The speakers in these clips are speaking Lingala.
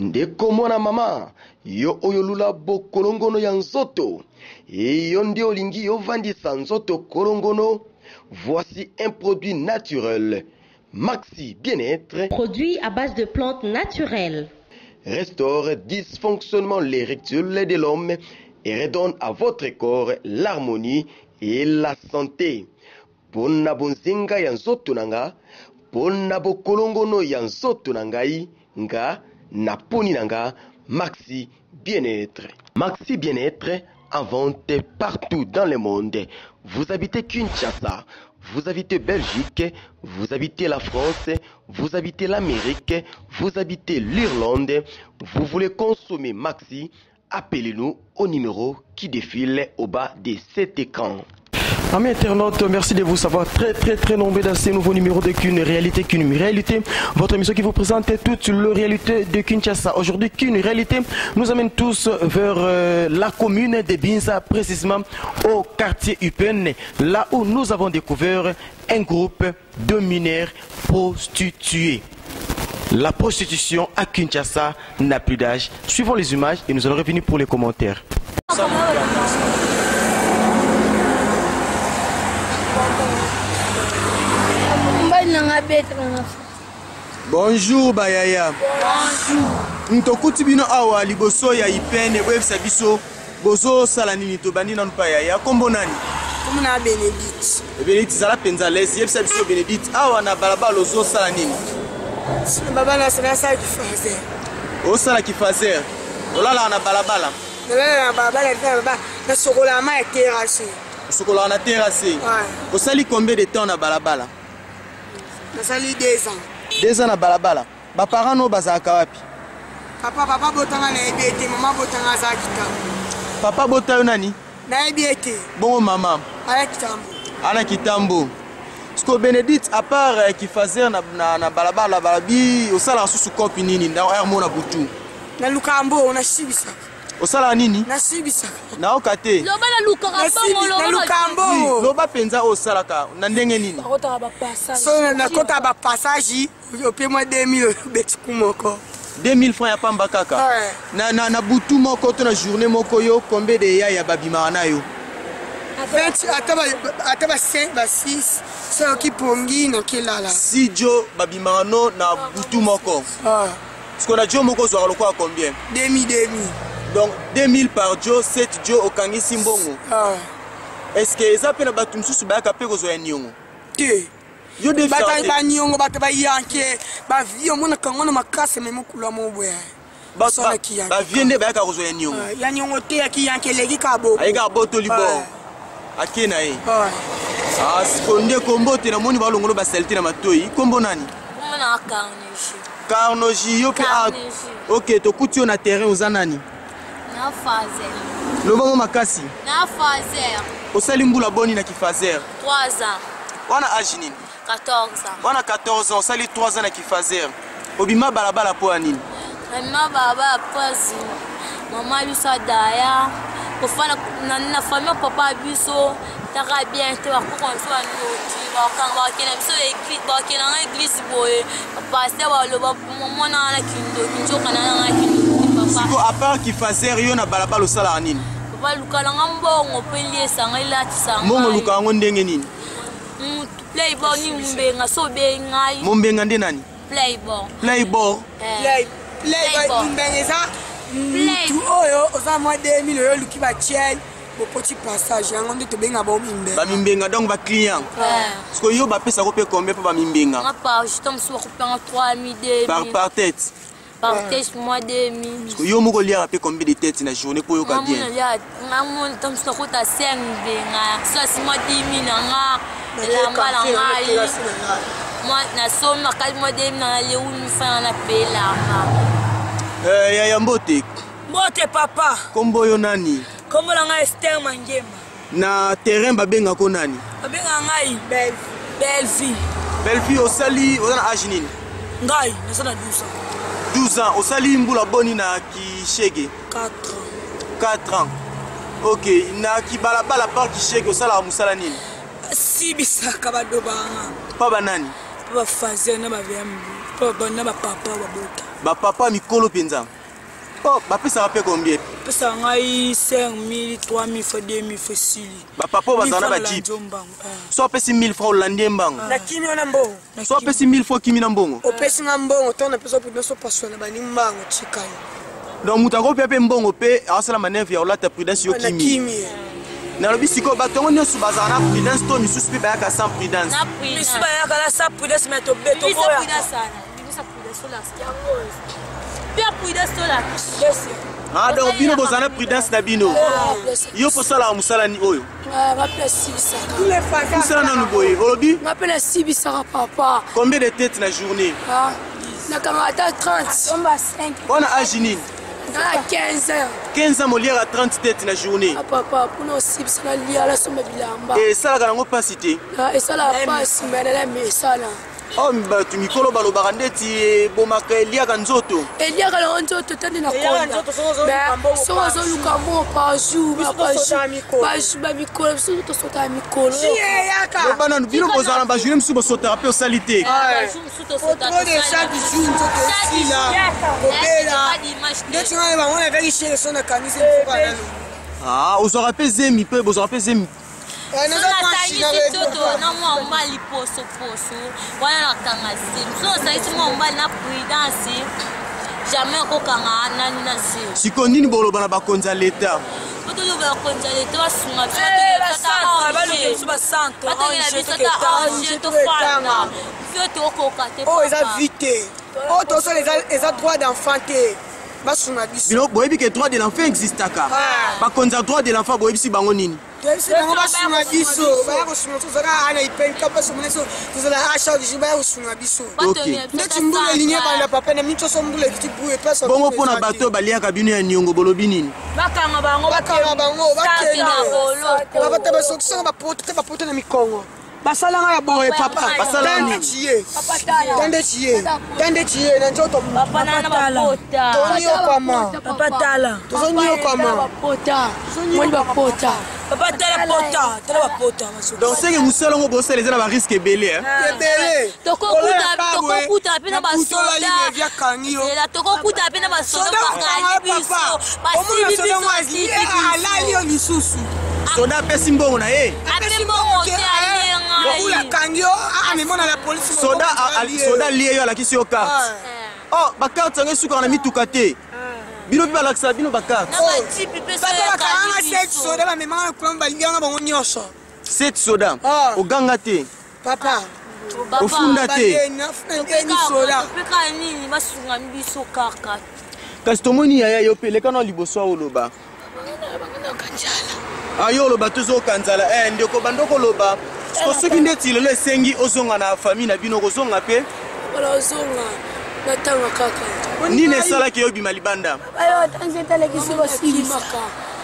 ndeko mwana mama yo oyo lula bokolongono ya nzoto yo nde olingi ovandisa nzoto kolongono. Voici un produit naturel, Maxi Bien-être, produit à base de plantes naturelles, restaure dysfonctionnement l'érectile de l'homme et redonne à votre corps l'harmonie et la santé. Pona bonzenga ya nzoto nanga, pona bokolongono ya nzoto nangai, nga na poni nanga, Maxi Bien-être. Maxi Bien-être en vente partout dans le monde. Vous habitez Kinshasa, vous habitez Belgique, vous habitez la France, vous habitez l'Amérique, vous habitez l'Irlande, vous voulez consommer Maxi, appelez-nous au numéro qui défile au bas de cet écran. Amis internautes, merci de vous savoir très nombreux dans ces nouveaux numéros de Qu'une réalité, votre émission qui vous présente toute la réalité de Kinshasa. Aujourd'hui, Qu'une réalité nous amène tous vers la commune de Binza, précisément au quartier Upen, là où nous avons découvert un groupe de mineurs prostitués. La prostitution à Kinshasa n'a plus d'âge. Suivons les images et nous allons revenir pour les commentaires. Bonjour Bayaya. Bonjour. Ntokuti bino awa liboso ya Ipene websa biso bozo sala nini to bandina npa yaya kombo nani? Kombo na Benedict. Benedict zala penza lesi yebsa biso Benedict awa na balabala ozo sala nini? Baba na sala kifazer. O sala kifazer. Olala na balabala. Na balabala baba na sokola ma terrasse. Sokola na terrasse. O sali combien de temps na balabala? Na sali 2 ans. 2 ans na balabala. Ba parents no bazaka wapi? Papa botanga na ebete, mama botanga za kitambo. Papa botayo nani? Na ebete. Bongo mama. Ala kitambo. Ala kitambo. Sko Benedict à part kifazer na balabala balabi osala susu kopi nini nda mona butu. Na lukambo na shibisa. Osala nini? Na shibisa. Na okate. Loba na lukambo. Loba penza osala ka na ndenge nini? Kota ba passage. So na kota ba passage yo pe moi 2000 betiku moko. 2000 francs ya pamba kaka. Na butu moko to na journée moko yo combien de ya babima na yo? Ataba 5 ba 6 so ki pongi na kelala. Si jo babima no na butu moko. Ce qu'on a jo moko zo aloko combien? 2000. Donc 2000 par jo 7 jo okangi simbongo. Est-ce que ça peut na batum susu ba ka pe ko zo ya nyongo? Te. Yo de ba nyongo ba ba yanke ba vi omona kangono makase memo kula mo boya. Ba viende ba ka ko zo ya nyongo. Ya nyongo te ki yanke legi ka bo. Ai ka bo to libo. Akena e. Sikonde kombo te na moni balongolo ba selti na matoi. Kombo nani? Mona Carnoji. Carnoji yo pe OK, to kuti na terrain uzanani? Na fazer. Lobango makasi. Na fazer. Osali mbula boni na kifazer. 3 ans. Wana âge nini? 14 ans. Wana 14 ans, osali 3 ans na kifazer. Obima balabala po nini? Obima balabala po zini. Mama yusa daya. Kofana na famille papa biso taka bien te wa ko so anoti ba kan ba kena biso église ba kena église boye passer ba lo ba mona na kindo kinjo kana na kindo papa siko à part kifazer yo na balabala osala nini? Papa lukala ngambongo peli esanga ilati sanga. Mbongo luka ngo ndenge nini? Playboy ni mbenga so be ngai. Mbenga ndi nani? Playboy. Playboy. Playboy mbenga za. Tout oyo oza moi 2000 oyo luki ba tiel au petit passage yango nde to benga ba mimbenga. Ba mimbenga donc ba client. Parce que yo ba pesa ko pe combien pour ba mimbenga? Na pa je tombe sur ko panga 3000 par tête. Par tête moi 2000. Parce que yo moko lia pe combien de têtes na journée pour yo ka bien. Maman tombe sur ko ta 5 benga. Ça c'est moi 10 000 nga. La mala ngai. Moi na somme na kali moi 2000 na le uni fa na pela. Ya mbote. Mbote papa. Kombo yo nani? Kombo la ngai Esther Mangema. Na terrain babenga ko nani? Babenga ngai Belfi. Belfi osali ozana âge nini? Ngai nasana 12 ans. 12 ans osali mbula boni na kishege? 4 ans. 4 ans. OK, na kibalabala par kishege osala musala nini? Si bisaka badobanga. Pa banani? Pa fazer na ba viambi. Pa bana ba papa ba bota. Ba papa mikolo penza. Oh, ba pesa rapé combien? Pesa ngai 5 000, 3 000 fois 2 000 fois 6 000. Ba papa bazana ba jeep. So pesi 1000 francs landie mbango. Na kimi na mbongo. So pesi 1000 fois kimi na mbongo. O pesi nga mbongo to na pesa prudence so paswa na ba ni mbango chikai. Donc mutako pe mbongo pe asala manevre ya olata prudence yo kimi. Na kimi. Na lobi siko batongo nyoso bazana prudence to misusu pe ba ka sans prudence. Misusu ba ya ka sans prudence mais to beto boya. Ah, donc bino bozana prudence na bino. Yo po sala musala ni oyo. Tous les frères. Musala na nuboye. Olobi? M'appelle Sibisara papa. Combien de têtes na journée? Ah, na kamata 30. On va 5. On a agini. Na 15 ans. 15 ans molière à 30 têtes na journée. Ah papa, pour nous Sibisara lia la somme bilamba. Et ça la ngo pas cité. Ah, et ça la passe mais la mais ça là. Oh, tu mikolo balo barandeti bomaka elia kanzoto. Elia kanzoto tande na konda. Mais so zo lukambo par jour, par jour. Ba mikolo, so to sota mikolo. Le banane bino bozana ba journée msubo sota pe salité. Ah, so sota. Trop de ça du jour to ici là. Bobela. Ndeti ngale ba on avait chez son na kanise mfuka. Ah, vous aurez pas zemi peu, vous aurez pas zemi. Si konini bolo bana bakonza l'État. Oh, ils ont vité. Oh, tous les droits d'enfant. Bino boyebi que droit de l'enfant existe aka. Ba konza droit de l'enfant boyebi si bango nini. C'est bango ba sunga biso, ba ko sunga tozaka ana ipen ka pa sunga so, tozala acha du ba ko sunga biso. OK. Ndeti mbule ligne ba na papa na mito so mbule kiti buwe pesa. Bongo pona bato baliaka bino ya nyongo bolobi nini? Bakanga bango, bakanga ba so kisanga ba poto na mikongo. Basalanga ya boye papa, basalanga tiye. Tande tiye na njoto papa na bapota. Tonio kama, papa tala. Tonio kama. Moi bapota. Papa tala bapota. Donc c'est que vous seul on bosser les ba risque belé hein. Belé. Toko kuta pe na basoda. La toko kuta pe na basoda ka biso. Basi biso ala lio lisusu. Soda pesi mbongo na ye. Apesi mbongo te la kangyo amemona la police soda lié yo la kisi yo carte. Oh bakarte sange suka na mituka te. Bino bi balakisa bino bakarte. Na ba tipi pesa ya kangyo. Soda ba memanga kulamba lianga bango nyosho. 7 soda. Oganga te. Papa. Ofunda te. Ni soda. Peka nini basunga mbiso kaka. Kasi tomoni yaya yo pele kana liboso oloba. Ayo loba tozo kanzala ndeko bandoko loba. Soki ndeti lelo esengi ozonga na famille na bino kozonga pe wala ozonga na tanga kaka nini esalaki yo bima libanda ayo tanzeta le kisibo simaka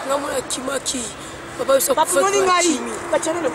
ngamona kimaki papa so papa moni ngai bachanelo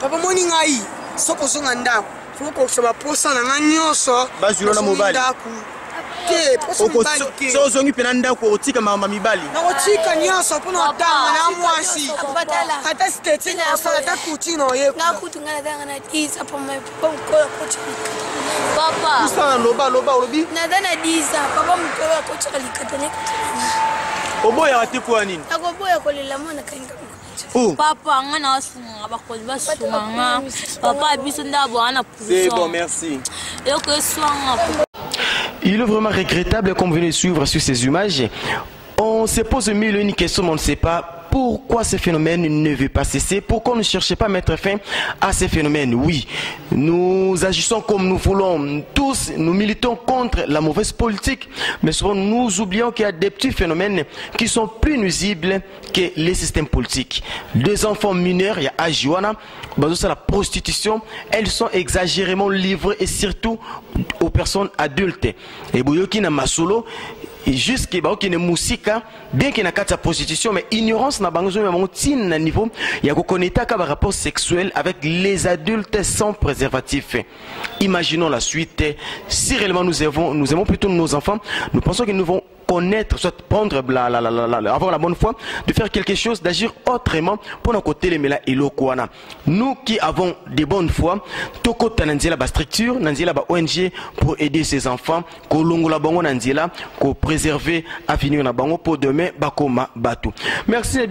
papa moni ngai soko zonga ndako fuko kusaba posa na nganyoso bazuro na mobali so zongi pena ndako otika mama mibali na otika nyonso pona tanga na mwasi ata steti na sala ta kutino ye na kutunga na na tisa pa me ponko kochi papa usana loba olobi na dana diza papa mtoto kochi alikatane oboya ate kwa nini akoboya kolela mwana kainga papa ngana asunga bakoli basunga papa biso ndabo ana puso c'est bon merci yo que soanga. Il est vraiment regrettable, comme vous venez de suivre sur ces images. On se pose mille et une questions, mais on ne sait pas pourquoi ce phénomène ne veut pas cesser. Pourquoi on ne cherche pas à mettre fin à ces phénomènes? Oui, nous agissons comme nous voulons. Tous, nous militons contre la mauvaise politique. Mais souvent, nous oublions qu'il y a des petits phénomènes qui sont plus nuisibles que les systèmes politiques. Les enfants mineurs, il y a Ajiwana, la prostitution, elles sont exagérément livrées et surtout aux personnes adultes. Et Boyoki na Masolo, jusqu'à qui ne musika bien qu'il y ait une prostitution, mais ignorance n'a pas de niveau. Il y a un rapport sexuel avec les adultes sans préservatif. Imaginons la suite. Si réellement nous aimons plutôt nos enfants, nous pensons que nous devons connaître, soit prendre avoir la bonne foi, de faire quelque chose, d'agir autrement pour nos côtés les mela et l'okwana. Nous qui avons des bonnes foi, toko tananzela ba structure, nanzela ba ONG pour aider ces enfants, ko longola bango nanzela, ko préserver avenir na bango pour demain bakoma batu. Merci.